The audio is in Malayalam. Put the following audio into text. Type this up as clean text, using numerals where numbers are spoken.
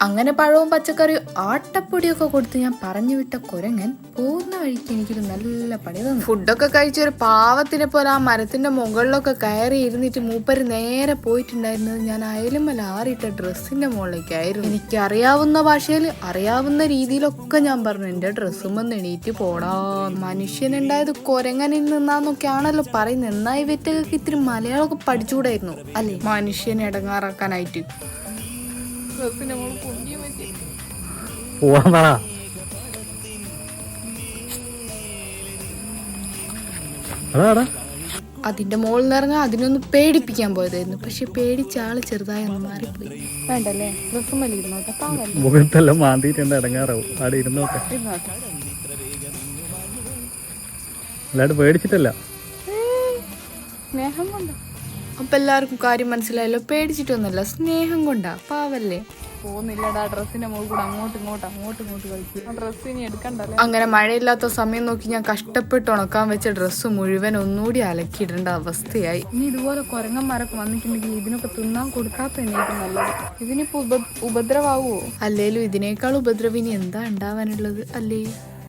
അങ്ങനെ പഴവും പച്ചക്കറിയും ആട്ടപ്പൊടിയൊക്കെ കൊടുത്ത് ഞാൻ പറഞ്ഞു വിട്ട കുരങ്ങൻ പോകുന്ന വഴിക്ക് എനിക്കൊരു നല്ല പണി തന്നു. ഫുഡൊക്കെ കഴിച്ചൊരു പാവത്തിനെ പോലെ ആ മരത്തിന്റെ മുകളിലൊക്കെ കയറി ഇരുന്നിട്ട് മൂപ്പര് നേരെ പോയിട്ടുണ്ടായിരുന്നത് ഞാൻ അയലുമ്മൽ ആറിയിട്ട ഡ്രസ്സിന്റെ മുകളിലേക്കായിരുന്നു. എനിക്ക് അറിയാവുന്ന ഭാഷയിൽ അറിയാവുന്ന രീതിയിലൊക്കെ ഞാൻ പറഞ്ഞു, എന്റെ ഡ്രസ്സുമെന്ന് എണീറ്റ് പോടാ. മനുഷ്യനുണ്ടായത് കുരങ്ങനിൽ നിന്നാന്നൊക്കെയാണല്ലോ പറയുന്നത്. എന്നായി വെറ്റൊക്കെ ഇത്തിരി മലയാളമൊക്കെ പഠിച്ചുകൂടായിരുന്നു അല്ലേ, മനുഷ്യനെ ഇടങ്ങാറാക്കാനായിട്ട്. അതിന്റെ മുകളിൽ നിന്ന് ഇറങ്ങാൻ അതിനൊന്ന് പേടിപ്പിക്കാൻ പോയതായിരുന്നു. പക്ഷെ പേടിച്ച ആള് ചെറുതായി ഒന്ന് മാറിപ്പോയി. വേണ്ടല്ലേ, ഡ്രസ്സുമല്ല ഇരുന്നോട്ടെ, മുഖത്തെല്ലാം മാന്തിട്ടുണ്ട്, ഇടങ്ങാറാവും. അവിടെ ഇരുന്നോട്ടെ, അല്ലാണ്ട് പേടിച്ചിട്ടല്ല, സ്നേഹം കൊണ്ടാ. അപ്പൊ എല്ലാവർക്കും കാര്യം മനസ്സിലായല്ലോ, പേടിച്ചിട്ടൊന്നുമല്ല, സ്നേഹം കൊണ്ടാ. പാവല്ലേ, പോകുന്നില്ലടാ ഡ്രസ്സിന്റെ മുകളിൽ കൂടെ അങ്ങോട്ടും ഇങ്ങോട്ട് കളിക്കും. ഡ്രസ്സ് ഇനി എടുക്കണ്ടല്ലോ. അങ്ങനെ മഴയില്ലാത്ത സമയം നോക്കി ഞാൻ കഷ്ടപ്പെട്ട് ഉണക്കാൻ വെച്ച ഡ്രസ്സ് മുഴുവൻ ഒന്നുകൂടി അലക്കിയിടേണ്ട അവസ്ഥയായി. ഇനി ഇതുപോലെ കുരങ്ങന്മാരൊക്കെ വന്നിട്ടുണ്ടെങ്കിൽ ഇതിനൊക്കെ തിന്നാൻ കൊടുക്കാത്ത തന്നെയായിരിക്കും നല്ലത്. ഇതിനിപ്പോ ഉപദ്രവാവോ? അല്ലേലും ഇതിനേക്കാൾ ഉപദ്രവിനി എന്താ ഉണ്ടാവാനുള്ളത് അല്ലേ?